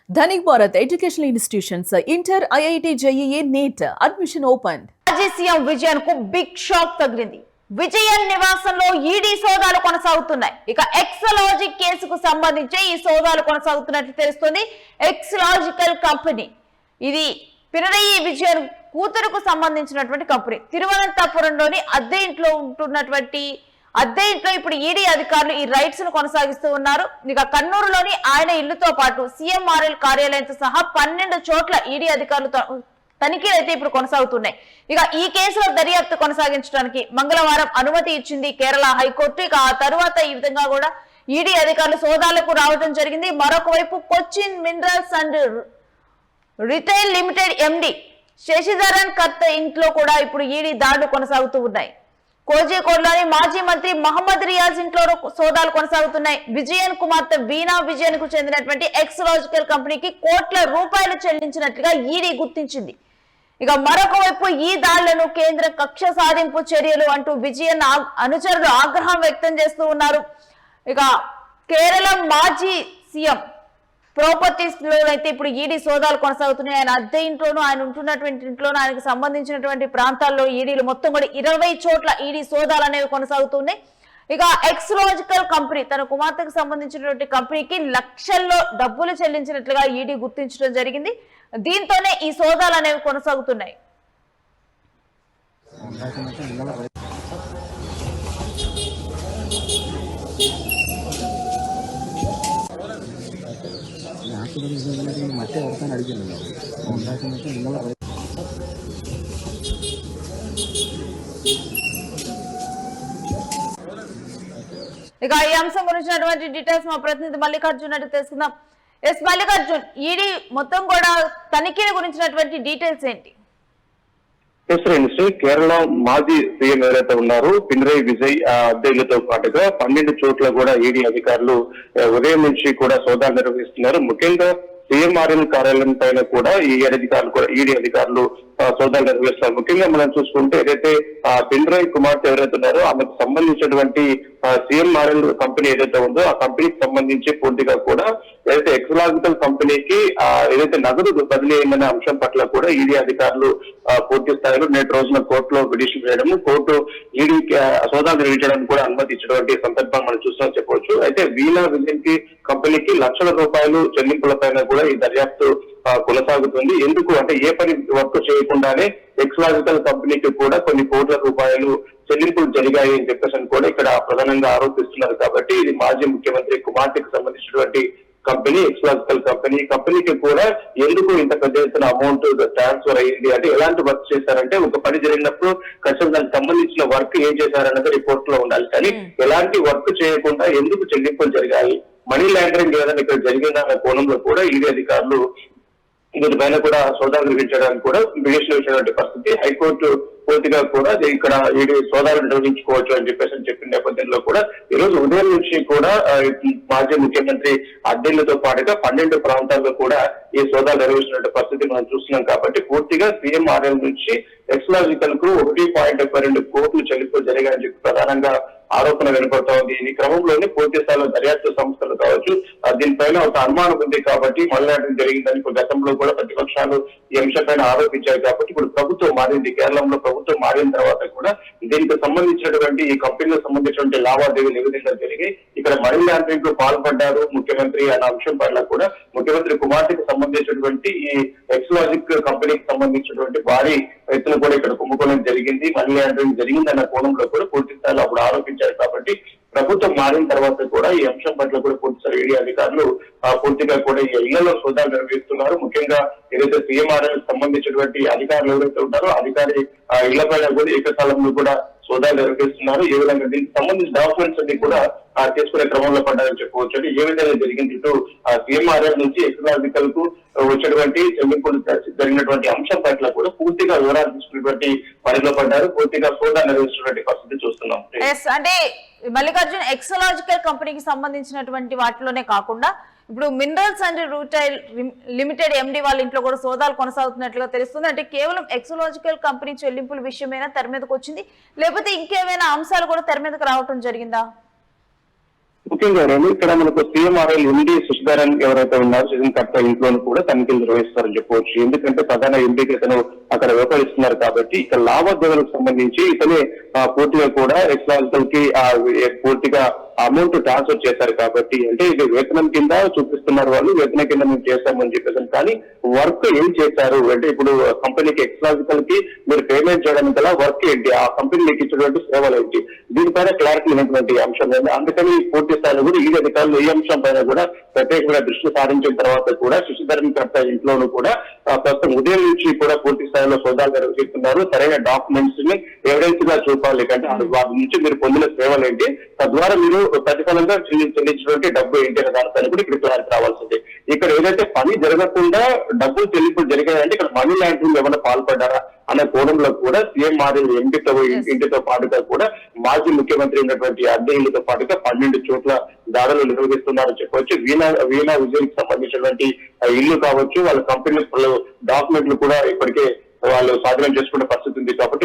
Dhanik Bharat Educational Institutions, Inter, IIT, JEE, NEET, admission opened. మాజీ CM Vijayan కు big shock తగిలింది. విజయన్ నివాసంలో ED సోదాలు కొనసాగుతున్నాయి. ఇక ఎక్సలాజిక్ కేసుకు సంబంధించి ఈ సోదాలు కొనసాగుతున్నట్లు తెలుస్తుంది. ఎక్సలాజికల్ కంపెనీ ఇది పినరయి విజయన్ కూతురుకు సంబంధించినటువంటి కంపెనీ. తిరువనంతపురంలోని అద్దె ఇంట్లో ఉంటున్నటువంటి ఇప్పుడు ఈడీ అధికారులు ఈ రైట్స్ ను కొనసాగిస్తూ ఉన్నారు. ఇక కన్నూరులోని ఆయన ఇల్లుతో పాటు సీఎంఆర్ఎల్ కార్యాలయంతో సహా 12 చోట్ల ఈడీ అధికారులు తనిఖీలు అయితే ఇప్పుడు కొనసాగుతున్నాయి. ఇక ఈ కేసులో దర్యాప్తు కొనసాగించడానికి మంగళవారం అనుమతి ఇచ్చింది కేరళ హైకోర్టు. ఇక ఆ తర్వాత ఈ విధంగా కూడా ఈడీ అధికారులు సోదాలకు రావడం జరిగింది. మరొక వైపు Cochin minerals and retail limited ఎండి శశిధరన్ కర్త ఇంట్లో కూడా ఇప్పుడు ఈడీ దాడులు కొనసాగుతూ ఉన్నాయి. కోజికోడ్లోని మాజీ మంత్రి మహమ్మద్ రియాజ్ ఇంట్లో సోదాలు కొనసాగుతున్నాయి. విజయన్ కుమార్తె వీణా విజయన్ కు చెందినటువంటి ఎక్సలాజికల్ కంపెనీకి కోట్ల రూపాయలు చెల్లించినట్లుగా ఈడీ గుర్తించింది. ఇక మరొక వైపు ఈ దాడులను కేంద్ర కక్ష సాధింపు చర్యలు అంటూ విజయన్ అనుచరులు ఆగ్రహం వ్యక్తం చేస్తూ ఉన్నారు. ఇక కేరళ మాజీ సీఎం ప్రాపర్టీస్ లో అయితే ఇప్పుడు ఈడీ సోదాలు కొనసాగుతున్నాయి. ఆయన అద్దె ఇంట్లోనూ, ఆయన ఉంటున్నటువంటి ఇంట్లోనూ, ఆయనకు సంబంధించినటువంటి ప్రాంతాల్లో ఈడీలు మొత్తం కూడా 20 చోట్ల ఈడీ సోదాలు అనేవి కొనసాగుతున్నాయి. ఇక ఎక్సలాజికల్ కంపెనీ తన కుమార్తెకు సంబంధించినటువంటి కంపెనీకి లక్షల్లో డబ్బులు చెల్లించినట్లుగా ఈడీ గుర్తించడం జరిగింది. దీంతోనే ఈ సోదాలు అనేవి కొనసాగుతున్నాయి. ಮತ್ತೆ ಹೊರತಾನೆ ಅಡಿಗಿಲ್ಲ ఇక ఈ అంశం గురించినటువంటి డీటెయిల్స్ మా ప్రతినిధి మల్లికార్జున్ అడిగి తెలుసుకుందాం. ఎస్ మల్లికార్జున్, ఈడీ మొత్తం కూడా తనిఖీల గురించినటువంటి డీటెయిల్స్ ఏంటి? కేరళ మాజీ సీఎం ఎవరైతే ఉన్నారో పినరయి విజయ్ అద్దెలతో పాటుగా 12 చోట్ల కూడా ఈడీ అధికారులు ఉదయం నుంచి కూడా సోదాలు నిర్వహిస్తున్నారు. ముఖ్యంగా సీఎంఆర్ఎల్ కార్యాలయం పైన కూడా ఈడీ అధికారులు సోదాలు నిర్వహిస్తారు. ముఖ్యంగా మనం చూసుకుంటే ఏదైతే పినరయి కుమార్తె ఎవరైతే ఉన్నారో ఆమెకు సంబంధించినటువంటి సీఎంఆర్ఎల్ కంపెనీ ఏదైతే ఉందో ఆ కంపెనీకి సంబంధించి పూర్తిగా కూడా ఏదైతే ఎక్సలాజికల్ కంపెనీకి ఏదైతే నగదు బదిలీ అయిందనే అంశం పట్ల కూడా ఈడీ అధికారులు పూర్తి స్థాయిలో నేటి రోజున కోర్టులో పిటిషన్ వేయడము, కోర్టు ఈడీ సోదాలు నిర్వహించడానికి కూడా అనుమతి ఇచ్చినటువంటి సందర్భం మనం చూస్తామని చెప్పవచ్చు. అయితే వీణా విజయన్ కి కంపెనీకి లక్షల రూపాయలు చెల్లింపుల పైన కూడా ఈ దర్యాప్తు కొనసాగుతుంది. ఎందుకు అంటే ఏ పని వర్క్ చేయకుండానే ఎక్సలాజికల్ కంపెనీకి కూడా కొన్ని కోట్ల రూపాయలు చెల్లింపులు జరిగాయి అని చెప్పేసి కూడా ఇక్కడ ప్రధానంగా ఆరోపిస్తున్నారు. కాబట్టి ఇది మాజీ ముఖ్యమంత్రి కుమార్తెకు సంబంధించినటువంటి కంపెనీ ఎక్సలాజికల్ కంపెనీకి కూడా ఎందుకు ఇంత పెద్ద ఎత్తున అమౌంట్ ట్రాన్స్ఫర్ అయ్యింది అంటే ఎలాంటి వర్క్ చేశారంటే ఒక పని జరిగినప్పుడు ఖచ్చితంగా దానికి సంబంధించిన వర్క్ ఏం చేశారన్నది రిపోర్ట్ లో ఉండాలి. కానీ ఎలాంటి వర్క్ చేయకుండా ఎందుకు చెల్లింపులు జరిగాయి, మనీ లాండరింగ్ ఏదైనా ఇక్కడ జరిగిందన్న కోణంలో కూడా ఈడీ అధికారులు దీనిపైన కూడా సోదాలు నిర్వహించడానికి కూడా పిటిషన్ వేసినటువంటి పరిస్థితి. హైకోర్టు పూర్తిగా కూడా ఇక్కడ ఈడీ సోదాలు నిర్వహించుకోవచ్చు అని చెప్పిన నేపథ్యంలో కూడా ఈ రోజు ఉదయం నుంచి కూడా మాజీ ముఖ్యమంత్రి అద్దెలతో పాటుగా 12 ప్రాంతాల్లో కూడా ఈ సోదాలు నిర్వహిస్తున్న పరిస్థితి మనం చూస్తున్నాం. కాబట్టి పూర్తిగా సీఎంఆర్ఎల్ నుంచి ఎక్సలాజికల్ కు 1.22 కోట్లు చెల్లింపులు జరిగాయని చెప్పి ప్రధానంగా ఆరోపణ వినపడతా ఉంది. ఈ క్రమంలోనే పూర్తి స్థాయిలో దర్యాప్తు సంస్థలు కావచ్చు దీనిపైన ఒక అనుమానం ఉంది కాబట్టి మళ్ళీ జరిగిందని గతంలో కూడా ప్రతిపక్షాలు ఈ అంశంపైన ఆరోపించారు. కాబట్టి ఇప్పుడు ప్రభుత్వం మారింది, కేరళంలో ప్రభుత్వం మారిన తర్వాత కూడా దీనికి సంబంధించినటువంటి ఈ కంపెనీలకు సంబంధించినటువంటి లావాదేవీలు ఏ విధంగా జరిగి ఇక్కడ మనీ లాండరింగ్ కు పాల్పడ్డారు ముఖ్యమంత్రి అన్న అంశం పైన కూడా ముఖ్యమంత్రి కుమార్తెకు సంబంధించినటువంటి ఈ ఎక్సలాజిక్ కంపెనీకి సంబంధించినటువంటి భారీ ఎత్తున కూడా ఇక్కడ కుంభకోణం జరిగింది, మనీ లాండరింగ్ జరిగిందన్న కోణంలో కూడా పూర్తి స్థాయిలో అప్పుడు ఆరోపించారు. కాబట్టి ప్రభుత్వం మారిన తర్వాత కూడా ఈ అంశం పట్ల కూడా పూర్తి ఈడీ అధికారులు పూర్తిగా కూడా ఈ ఇళ్లలో సోదాలు నిర్వహిస్తున్నారు. ముఖ్యంగా ఏదైతే సీఎంఆర్ఎల్ సంబంధించినటువంటి అధికారులు ఎవరైతే ఉంటారో అధికారి ఇళ్ల పైన కూడా ఏకకాలంలో కూడా సోదాలు నిర్వహిస్తున్నారు. ఏ విధంగా దీనికి సంబంధించిన డాక్యుమెంట్స్ అన్ని కూడా తీసుకునే క్రమంలో పడ్డారని చెప్పవచ్చు. ఏ విధంగా జరిగింది ఇటు సీఎంఆర్ఎల్ నుంచి ఎక్సలాజికల్ కు వచ్చినటువంటి చెల్లింపులు జరిగినటువంటి అంశం పట్ల కూడా పూర్తిగా వివరాలు తీసుకున్నటువంటి పనిలో పడ్డారు. పూర్తిగా సోదాలు నిర్వహిస్తున్నటువంటి పరిస్థితి చూస్తున్నాం. అంటే మల్లికార్జున్, ఎక్సలాజికల్ కంపెనీకి సంబంధించినటువంటి వాటిలోనే కాకుండా ఇప్పుడు మినరల్స్ అండ్ రిటైల్ లిమిటెడ్ ఎండి వాళ్ళ ఇంట్లో కూడా సోదాలు కొనసాగుతున్నట్లుగా తెలుస్తుంది. అంటే కేవలం ఎక్సలాజికల్ కంపెనీ చెల్లింపుల విషయమైనా తెర మీదకి వచ్చింది, లేకపోతే ఇంకేమైనా అంశాలు కూడా తెర మీదకి రావటం జరిగిందా? ముఖ్యంగా ఇక్కడ మనకు సీఎంఆర్ఎల్ ఎండీ శశిధరన్ ఎవరైతే ఉన్నారో సీజన్ కర్త ఇంట్లోనూ కూడా తనిఖీలు నిర్వహిస్తారని చెప్పవచ్చు. ఎందుకంటే ప్రధాన ఎంపీకి ఇతను అక్కడ వ్యవహరిస్తున్నారు కాబట్టి ఇక్కడ లావాదేవీలకు సంబంధించి ఇతనే పూర్తిగా కూడా ఎక్స్లాజికల్ కి పూర్తిగా అమౌంట్ ట్రాన్స్ఫర్ చేశారు కాబట్టి, అంటే ఇది వేతనం కింద చూపిస్తున్నారు వాళ్ళు, వేతనం కింద మేము చేస్తామని చెప్పేసాను. కానీ వర్క్ ఏం చేశారు అంటే ఇప్పుడు కంపెనీకి ఎక్స్లాజికల్ కి మీరు పేమెంట్ చేయడానికి గల వర్క్ ఏంటి, ఆ కంపెనీ మీకు ఇచ్చినటువంటి సేవలు ఏంటి, దీనిపైన క్లారిటీ లేనటువంటి అంశం లేదు. అందుకని పూర్తి స్థాయిలో కూడా ఈ అధికారులు ఈ అంశం పైన కూడా ప్రత్యేకంగా దృష్టి సారించిన తర్వాత కూడా శశిధరన్ కర్త ఇంట్లోనూ కూడా ప్రస్తుతం ఉదయం నుంచి కూడా పూర్తి స్థాయిలో సోదాలు నిర్వహిస్తున్నారు. సరైన డాక్యుమెంట్స్ ని ఎవిడెన్స్ గా చూపాలి కంటే వాటి నుంచి మీరు పొందిన సేవలు ఏంటి, తద్వారా మీరు ప్రతిఫలంగా చెల్లించినటువంటి డబ్బు ఏంటి అనే దానిపైన కూడా ఇక్కడ క్లారిటీ రావాల్సింది. ఇక్కడ ఏదైతే పని జరగకుండా డబ్బులు చెల్లింపులు జరిగాయంటే ఇక్కడ మనీ లాండరింగ్ ఏమైనా పాల్పడ్డారా అనే కోణంలో కూడా సీఎంఆర్ఎల్ ఇంటితో పాటుగా కూడా మాజీ ముఖ్యమంత్రి ఉన్నటువంటి అద్దె ఇళ్లతో పాటుగా 12 చోట్ల దాడులు నిర్వహిస్తున్నారని చెప్పవచ్చు. వీణా విజయ్ కి సంబంధించినటువంటి ఇల్లు కావచ్చు, వాళ్ళ కంపెనీ డాక్యుమెంట్లు కూడా ఇప్పటికే వాళ్ళు స్వాధీనం చేసుకునే పరిస్థితి ఉంది. కాబట్టి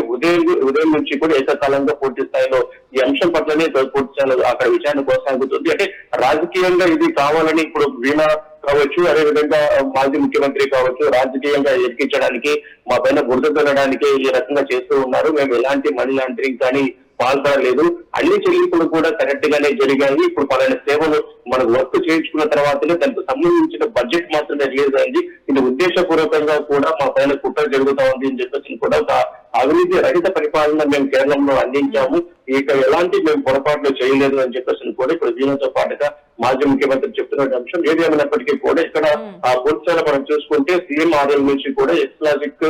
ఉదయం నుంచి కూడా ఏకకాలంగా పూర్తి స్థాయిలో ఈ అంశం పట్లనే పూర్తి స్థాయిలో అక్కడ విచారణ కొనసాగుతుంది. అంటే రాజకీయంగా ఇది కావాలని ఇప్పుడు వీణా కావచ్చు, అదేవిధంగా మాజీ ముఖ్యమంత్రి కావచ్చు, రాజకీయంగా ఎక్కించడానికి మా పైన బురద తినడానికి ఈ రకంగా చేస్తూ ఉన్నారు. మేము ఎలాంటి మనీ లాండరింగ్ కానీ పాల్పడలేదు, అన్ని చెల్లింపులు కూడా కరెక్ట్ గానే జరిగాయి. ఇప్పుడు పలానా సేవలు మనకు వర్క్ చేయించుకున్న తర్వాతనే దానికి సంబంధించిన బడ్జెట్ మాత్రమే రిలీజ్ అయింది. ఇది ఉద్దేశపూర్వకంగా కూడా మా పైన కుట్ర జరుగుతా ఉంది అని చెప్పేసి కూడా ఒక అవినీతి రహిత పరిపాలన మేము కేరళంలో అందించాము, ఇక ఎలాంటి మేము పొరపాట్లు చేయలేదు అని చెప్పేసి కూడా ఇప్పుడు దీనితో పాటుగా మాజీ ముఖ్యమంత్రి చెప్తున్న అంశం. ఏది ఏమైనప్పటికీ కూడా ఇక్కడ ఆ పూర్తిగా మనం చూసుకుంటే సీఎంఆర్ఎల్ నుంచి కూడా ఎక్స్లాజిక్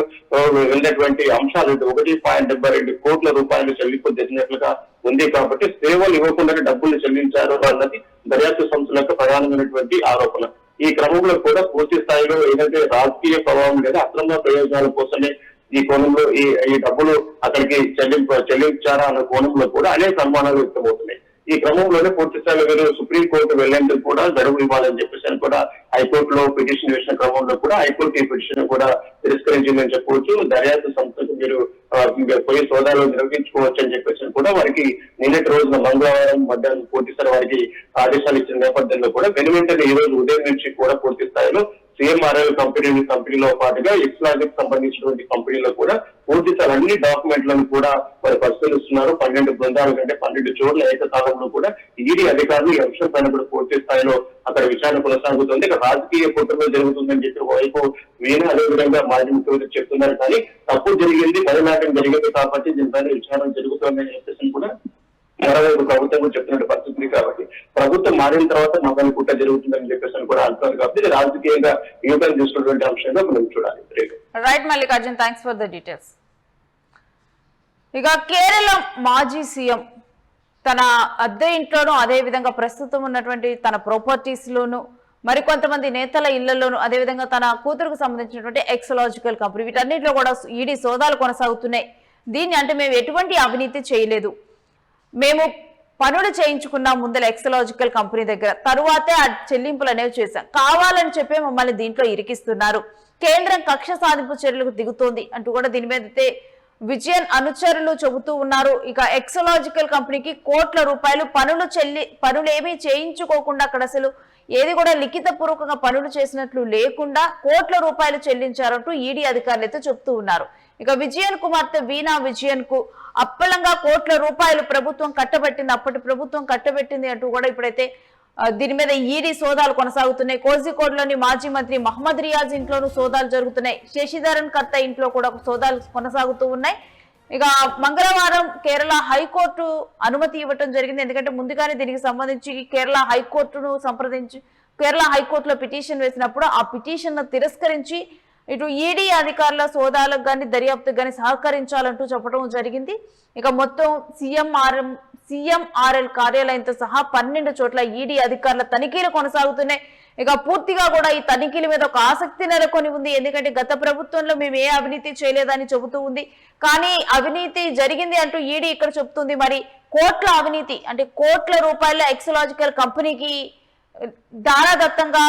వెళ్ళినటువంటి అంశాలు 1.72 కోట్ల రూపాయలు చెల్లింపు జరిగినట్లుగా ఉంది. కాబట్టి సేవలు ఇవ్వకుండానే డబ్బులు చెల్లించారు అన్నది దర్యాప్తు సంస్థల యొక్క ప్రధానమైనటువంటి ఆరోపణ. ఈ క్రమంలో కూడా పూర్తి స్థాయిలో ఏదైతే రాజకీయ ప్రభావం లేదా అక్రమ ప్రయోజనాల కోసమే ఈ కోణంలో ఈ డబ్బులు అక్కడికి చెల్లించారా అన్న కోణంలో కూడా అనేక అనుమానాలు వ్యక్తమవుతున్నాయి. ఈ క్రమంలోనే పూర్తి స్థాయిలో మీరు సుప్రీంకోర్టు వెళ్లేందుకు కూడా గడువు ఇవ్వాలని చెప్పేసి కూడా హైకోర్టులో పిటిషన్ వేసిన క్రమంలో కూడా హైకోర్టు ఈ పిటిషన్ కూడా తిరస్కరించిందని చెప్పవచ్చు. దర్యాప్తు సంస్థకు మీరు పోయి సోదాలు నిర్వహించుకోవచ్చు అని చెప్పేసి కూడా వారికి నిన్నటి రోజున మంగళవారం మధ్యాహ్నం పూర్తి స్థాయి వారికి ఆదేశాలు ఇచ్చిన నేపథ్యంలో కూడా వెనువెంటనే ఈ రోజు ఉదయం నుంచి కూడా పూర్తి స్థాయిలో సీఎంఆర్ఎల్ కంపెనీలో పాటుగా ఎక్స్లాజిక్ సంబంధించినటువంటి కంపెనీలో కూడా పూర్తి స్థాయి అన్ని డాక్యుమెంట్లను కూడా వారు పరిశీలిస్తున్నారు. 12 బృందాల కంటే 12 చోట్ల ఏకకాలంలో కూడా ఈడీ అధికారులు ఈ అంశం పైన కూడా పూర్తి స్థాయిలో అక్కడ విచారణ కొనసాగుతుంది. ఇక్కడ రాజకీయ కుట్రలో జరుగుతుందని చెప్పి ఒకవైపు వీణ అదేవిధంగా మాజీ ముఖ్యమంత్రి చెప్తున్నారు. కానీ తప్పు జరిగింది, పరిణామం జరిగింది కాబట్టి దీనిపైన విచారణ జరుగుతుందని చెప్పేసి కూడా మరోవైపు ప్రభుత్వం కూడా చెప్తున్న పరిస్థితి. కాబట్టి ప్రభుత్వం మారిన తర్వాత మగని కుట్ర జరుగుతుందని చెప్పేసి కూడా అంటున్నారు. కాబట్టి రాజకీయంగా యూటర్న్ తీసుకున్నటువంటి అంశంగా మనం చూడాలి. Right Mallikarjun, thanks for the details. ఇక కేరళ మాజీ సీఎం తన అద్దె ఇంట్లోనూ అదే విధంగా ప్రస్తుతం ఉన్నటువంటి తన ప్రాపర్టీస్ లోను మరికొంతమంది నేతల ఇళ్లలోను అదేవిధంగా తన కూతురుకు సంబంధించినటువంటి ఎక్సలాజికల్ కంపెనీ వీటన్నిటిలో కూడా ఈడీ సోదాలు కొనసాగుతున్నాయి. దీన్ని అంటే మేము ఎటువంటి అవినీతి చేయలేదు, మేము పనులు చేయించుకున్నాం ముందర ఎక్సలాజికల్ కంపెనీ దగ్గర, తరువాతే ఆ చెల్లింపులు అనేవి చేశాం, కావాలని చెప్పి మమ్మల్ని దీంట్లో ఇరికిస్తున్నారు, కేంద్రం కక్ష సాధింపు చర్యలకు దిగుతోంది అంటూ కూడా దీని మీద విజయన్ అనుచరులు చెబుతూ ఉన్నారు. ఇక ఎక్సలాజికల్ కంపెనీకి కోట్ల రూపాయలు పనులు ఏమీ చేయించుకోకుండా అక్కడ అసలు ఏది కూడా లిఖిత పూర్వకంగా పనులు చేసినట్లు లేకుండా కోట్ల రూపాయలు చెల్లించారంటూ ఈడీ అధికారులు అయితే చెప్తూ ఉన్నారు. ఇక విజయన్ కుమార్తె వీణా విజయన్ కు అప్పలంగా కోట్ల రూపాయలు ప్రభుత్వం కట్టబెట్టింది, అప్పటి ప్రభుత్వం కట్టబెట్టింది అంటూ కూడా ఇప్పుడైతే దీని మీద ఈడీ సోదాలు కొనసాగుతున్నాయి. కోజికోడ్లోని మాజీ మంత్రి మహమ్మద్ రియాజ్ ఇంట్లోనూ సోదాలు జరుగుతున్నాయి. శశిధరన్ కర్త ఇంట్లో కూడా సోదాలు కొనసాగుతూ ఉన్నాయి. ఇక మంగళవారం కేరళ హైకోర్టు అనుమతి ఇవ్వటం జరిగింది. ఎందుకంటే ముందుగానే దీనికి సంబంధించి కేరళ హైకోర్టును సంప్రదించి కేరళ హైకోర్టులో పిటిషన్ వేసినప్పుడు ఆ పిటిషన్ తిరస్కరించి ఇటు ఈడీ అధికారుల సోదాలకు కానీ దర్యాప్తుకు కానీ సహకరించాలంటూ చెప్పడం జరిగింది. ఇక మొత్తం సీఎంఆర్ఎల్ కార్యాలయంతో సహా 12 చోట్ల ఈడీ అధికారుల తనిఖీలు కొనసాగుతున్నాయి. ఇక పూర్తిగా కూడా ఈ తనిఖీల మీద ఒక ఆసక్తి నెలకొని ఉంది. ఎందుకంటే గత ప్రభుత్వంలో మేము ఏ అవినీతి చేయలేదని చెబుతూ ఉంది, కానీ అవినీతి జరిగింది అంటూ ఈడీ ఇక్కడ చెబుతుంది. మరి కోట్ల అవినీతి అంటే కోట్ల రూపాయల ఎక్సలాజికల్ కంపెనీకి దారాదత్తంగా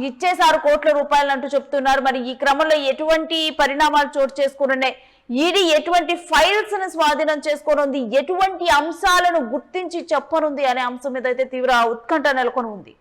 ఇచ్చేశారు కోట్ల రూపాయలు అంటూ చెప్తున్నారు. మరి ఈ క్రమంలో ఎటువంటి పరిణామాలు చోటు చేసుకున్నాయి, ఈడీ ఎటువంటి ఫైల్స్ ను స్వాధీనం చేసుకోనుంది, ఎటువంటి అంశాలను గుర్తించి చెప్పనుంది అనే అంశం మీద అయితే తీవ్ర ఉత్కంఠ నెలకొని ఉంది.